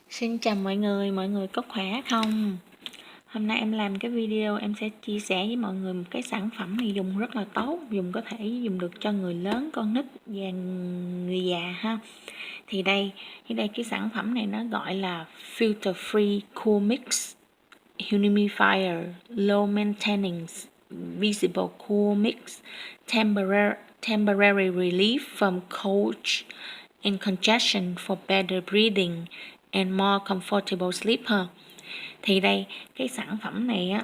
Xin chào mọi người có khỏe không? Hôm nay em làm cái video em sẽ chia sẻ với mọi người một cái sản phẩm này dùng rất là tốt, có thể dùng được cho người lớn, con nít và người già ha. Thì đây cái sản phẩm này nó gọi là Filter Free Cool Mix Humidifier Low Maintenance Visible Cool Mix Temporary Relief from Cold and Congestion for better breathing and more comfortable sleep ha. Thì đây cái sản phẩm này á,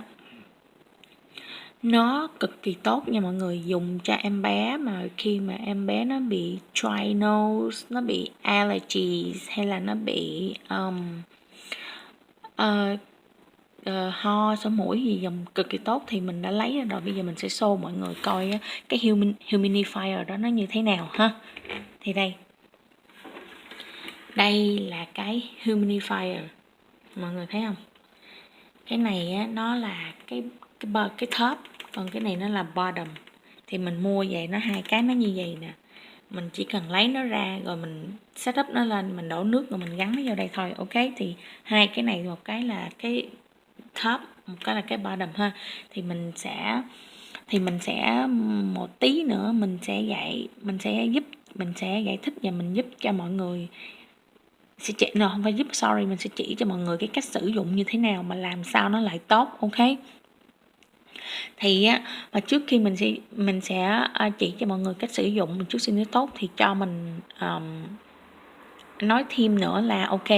nó cực kỳ tốt nha mọi người, dùng cho em bé mà khi mà em bé nó bị dry nose, nó bị allergies hay là nó bị ho sổ mũi gì dùng cực kỳ tốt thì mình đã lấy rồi. Bây giờ mình sẽ show mọi người coi cái humidifier đó nó như thế nào ha. Thì đây là cái humidifier, mọi người thấy không? Cái này á, nó là cái top, còn cái này nó là bottom. Thì mình mua vậy, nó hai cái nó như vậy nè. Mình chỉ cần lấy nó ra rồi mình setup nó lên, mình đổ nước rồi mình gắn nó vào đây thôi. Ok, thì hai cái này, một cái là cái top, một cái là cái bottom ha. Thì mình sẽ một tí nữa mình sẽ giải thích và mình giúp cho mọi người mình sẽ chỉ cho mọi người cái cách sử dụng như thế nào mà làm sao nó lại tốt. Ok, thì á, và trước khi mình sẽ chỉ cho mọi người cách sử dụng mình trước khi nó tốt thì cho mình nói thêm nữa là ok,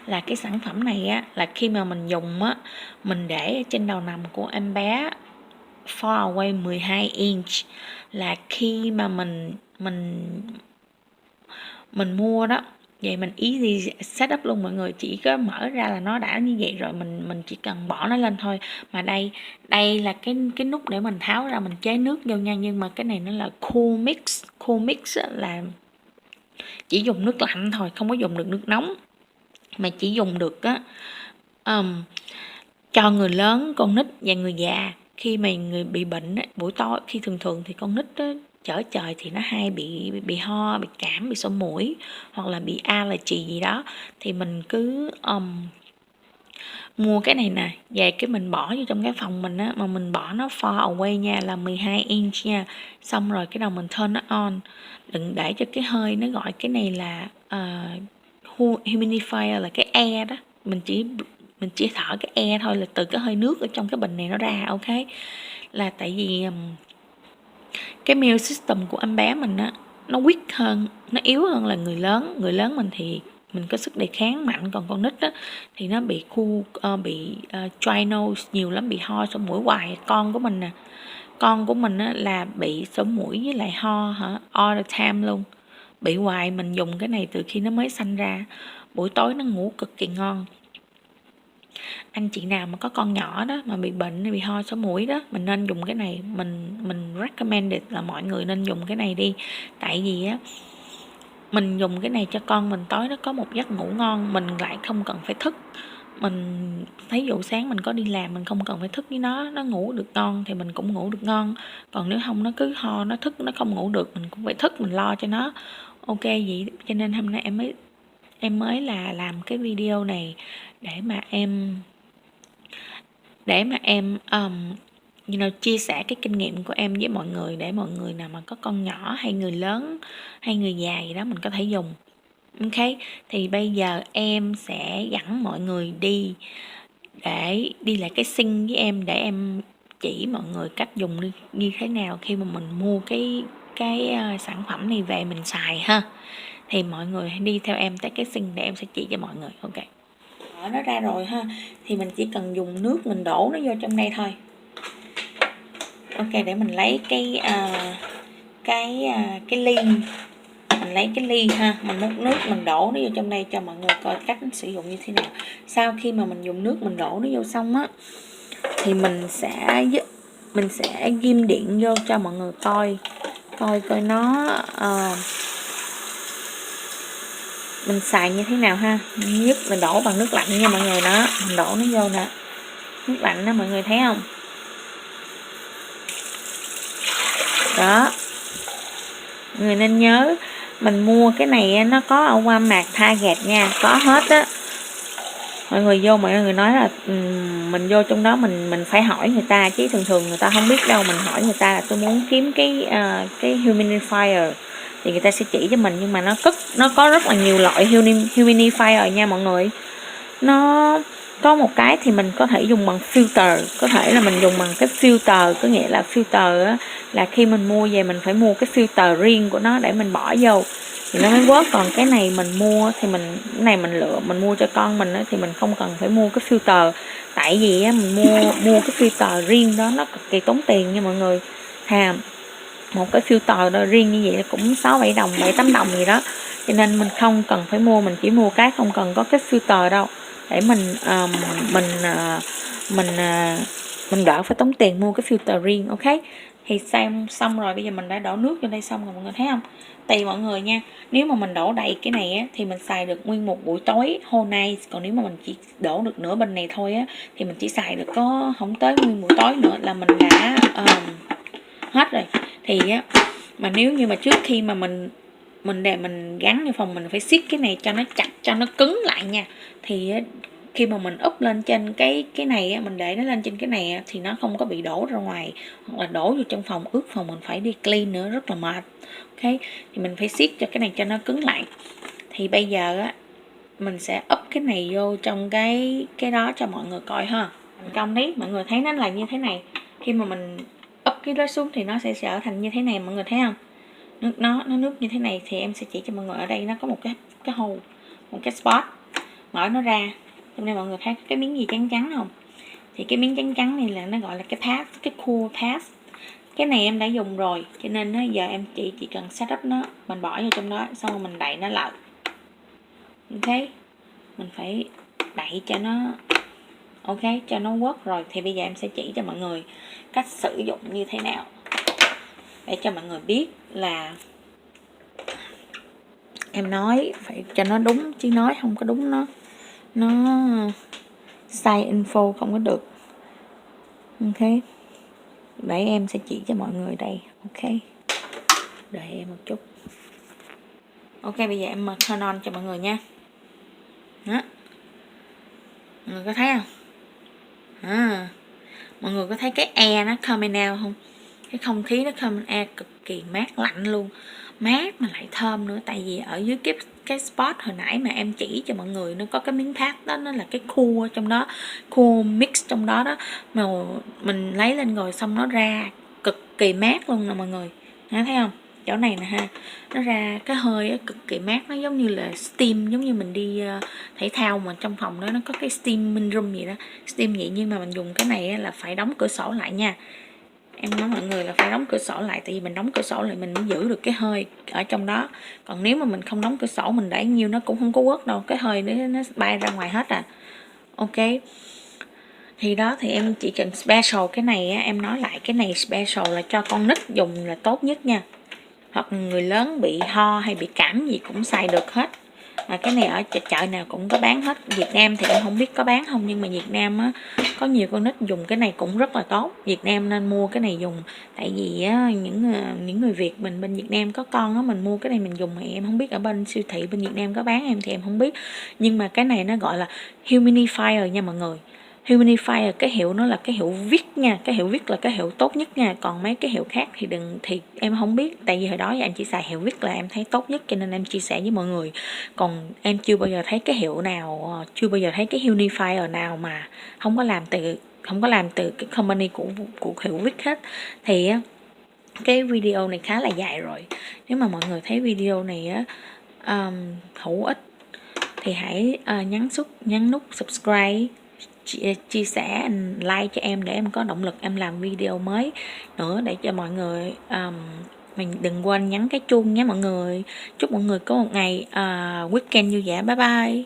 là cái sản phẩm này á, là khi mà mình dùng á, mình để trên đầu nằm của em bé far away 12 inch, là khi mà mình mua đó, vậy mình easy setup luôn mọi người, chỉ có mở ra là nó đã như vậy rồi, mình chỉ cần bỏ nó lên thôi. Mà đây là cái nút để mình tháo ra mình chế nước vô nha. Nhưng mà cái này nó là cool mix là chỉ dùng nước lạnh thôi, không có dùng được nước nóng, mà chỉ dùng được á cho người lớn, con nít và người già. Khi mà người bị bệnh á, buổi tối khi thường thì con nít á, chở trời thì nó hay bị ho, bị cảm, bị sổ mũi hoặc là bị allergy gì đó, thì mình cứ mua cái này nè, về cái mình bỏ vô trong cái phòng mình á, mà mình bỏ nó far away nha, là 12 inch nha. Xong rồi cái đầu mình turn nó on, đừng để cho cái hơi, nó gọi cái này là humidifier, là cái air đó, mình chỉ thở cái air thôi, là từ cái hơi nước ở trong cái bình này nó ra. Ok, là tại vì cái immune system của em bé mình á, nó weak hơn, nó yếu hơn là người lớn mình thì mình có sức đề kháng mạnh, còn con nít á thì nó bị dry nose nhiều lắm, bị ho sổ mũi hoài. Con của mình á là bị sổ mũi với lại ho all the time luôn, bị hoài. Mình dùng cái này từ khi nó mới sanh ra, buổi tối nó ngủ cực kỳ ngon. Anh chị nào mà có con nhỏ đó mà bị bệnh, bị ho sổ mũi đó, mình nên dùng cái này. Mình recommend là mọi người nên dùng cái này đi. Tại vì á, mình dùng cái này cho con mình tối nó có một giấc ngủ ngon, mình lại không cần phải thức. Mình thấy dụ sáng mình có đi làm, mình không cần phải thức với nó ngủ được ngon thì mình cũng ngủ được ngon. Còn nếu không nó cứ ho, nó thức, nó không ngủ được, mình cũng phải thức, mình lo cho nó. Ok, vậy cho nên hôm nay em mới là làm cái video này để mà em chia sẻ cái kinh nghiệm của em với mọi người, để mọi người nào mà có con nhỏ hay người lớn hay người già gì đó mình có thể dùng. Ok, thì bây giờ em sẽ dẫn mọi người đi lại cái sink với em, để em chỉ mọi người cách dùng như thế nào khi mà mình mua cái sản phẩm này về mình xài ha. Thì mọi người hãy đi theo em tới cái sink để em sẽ chỉ cho mọi người. Ok, bỏ nó ra rồi ha, thì mình chỉ cần dùng nước mình đổ nó vô trong đây thôi. Ok, để mình lấy cái ly, mình lấy cái ly ha, mình múc nước mình đổ nó vô trong đây cho mọi người coi cách sử dụng như thế nào. Sau khi mà mình dùng nước mình đổ nó vô xong á, thì mình sẽ ghim điện vô cho mọi người coi nó mình xài như thế nào ha. Nhất mình đổ bằng nước lạnh nha mọi người, đó mình đổ nó vô nè, nước lạnh đó mọi người thấy không đó. Người nên nhớ mình mua cái này nó có ở Walmart, Target nha, có hết á. Mọi người vô, mọi người nói là mình vô trong đó mình phải hỏi người ta, chứ thường thường người ta không biết đâu. Mình hỏi người ta là tôi muốn kiếm cái humidifier thì người ta sẽ chỉ cho mình, nhưng mà nó có rất là nhiều loại humidifier nha mọi người. Nó có một cái thì mình có thể dùng bằng filter, có thể là mình dùng bằng cái filter, có nghĩa là filter á, là khi mình mua về mình phải mua cái filter riêng của nó để mình bỏ vô thì nó mới work. Còn cái này mình mua thì cái này mình lựa, mình mua cho con mình á, thì mình không cần phải mua cái filter, tại vì á, mình mua cái filter riêng đó nó cực kỳ tốn tiền nha mọi người. Một cái filter đó riêng như vậy cũng 6-7 đồng, 7-8 đồng gì đó, cho nên mình không cần phải mua, mình chỉ mua cái không cần có cái filter đâu, để mình đỡ phải tốn tiền mua cái filter riêng. Ok, thì xong rồi, bây giờ mình đã đổ nước vô đây xong rồi mọi người thấy không. Tùy mọi người nha, nếu mà mình đổ đầy cái này á, thì mình xài được nguyên một buổi tối whole night. Còn nếu mà mình chỉ đổ được nửa bình này thôi á, thì mình chỉ xài được có không tới nguyên buổi tối nữa là mình đã hết rồi. Thì á, mà nếu như mà trước khi mà mình gắn vô phòng, mình phải siết cái này cho nó chặt, cho nó cứng lại nha. Thì khi mà mình úp lên trên cái này á, mình để nó lên trên cái này á, thì nó không có bị đổ ra ngoài, hoặc là đổ vô trong phòng, ướt phòng mình phải đi clean nữa, rất là mệt. Ok, thì mình phải siết cho cái này cho nó cứng lại. Thì bây giờ á, mình sẽ úp cái này vô trong cái đó cho mọi người coi ha. Trong đấy mọi người thấy nó là như thế này. Khi mà mình úp cái đó xuống thì nó sẽ trở thành như thế này, mọi người thấy không. Nó nước như thế này. Thì em sẽ chỉ cho mọi người, ở đây nó có một cái hole, một cái spot, mở nó ra. Trong đây mọi người thấy cái miếng gì trắng trắng không? Thì cái miếng trắng trắng này là nó gọi là cái pass, cái cool pass. Cái này em đã dùng rồi, cho nên giờ em chỉ cần setup nó, mình bỏ vô trong đó, xong rồi mình đậy nó lại. Ok, mình phải đậy cho nó ok, cho nó work rồi. Thì bây giờ em sẽ chỉ cho mọi người cách sử dụng như thế nào, để cho mọi người biết là em nói phải cho nó đúng, chứ nói không có đúng nó sai info không có được. Ok, để em sẽ chỉ cho mọi người đây. Ok, đợi em một chút. Ok, bây giờ em turn on cho mọi người nha. Đó, mọi người có thấy không? Mọi người có thấy cái air nó coming out không? Cái không khí nó coming out cực kỳ mát lạnh luôn, mát mà lại thơm nữa. Tại vì ở dưới cái spot hồi nãy mà em chỉ cho mọi người, nó có cái miếng pad đó, nó là cái cool trong đó, cool mix trong đó đó, mà mình lấy lên rồi xong nó ra cực kỳ mát luôn nè mọi người. Thấy không? Chỗ này nè ha, nó ra cái hơi cực kỳ mát, nó giống như là steam, giống như mình đi thể thao mà trong phòng đó nó có cái steaming room vậy đó, steam vậy. Nhưng mà mình dùng cái này là phải đóng cửa sổ lại nha. Em nói mọi người là phải đóng cửa sổ lại, tại vì mình đóng cửa sổ lại mình mới giữ được cái hơi ở trong đó. Còn nếu mà mình không đóng cửa sổ, mình để nhiêu nó cũng không có quất đâu, cái hơi nó bay ra ngoài hết à. Ok, thì đó, thì em chỉ cần special cái này á, em nói lại cái này special là cho con nít dùng là tốt nhất nha, hoặc người lớn bị ho hay bị cảm gì cũng xài được hết. Mà cái này ở chợ nào cũng có bán hết. Việt Nam thì em không biết có bán không, nhưng mà Việt Nam á, có nhiều con nít dùng cái này cũng rất là tốt. Việt Nam nên mua cái này dùng. Tại vì á, những người Việt mình bên Việt Nam có con á, mình mua cái này mình dùng. Thì em không biết ở bên siêu thị bên Việt Nam có bán em thì em không biết. Nhưng mà cái này nó gọi là humidifier nha mọi người. Humidifier, cái hiệu nó là cái hiệu Vic nha, cái hiệu Vic là cái hiệu tốt nhất nha. Còn mấy cái hiệu khác thì em không biết, tại vì hồi đó em chỉ xài hiệu Vic là em thấy tốt nhất, cho nên em chia sẻ với mọi người. Còn em chưa bao giờ thấy cái hiệu nào, chưa bao giờ thấy cái humidifier nào mà không có làm từ cái company của hiệu Vic hết. Thì cái video này khá là dài rồi. Nếu mà mọi người thấy video này hữu ích thì hãy nhấn nút subscribe, chia sẻ, like cho em, để em có động lực em làm video mới nữa, để cho mọi người. Mình đừng quên nhấn cái chuông nhé mọi người. Chúc mọi người có một ngày weekend vui vẻ. Bye bye.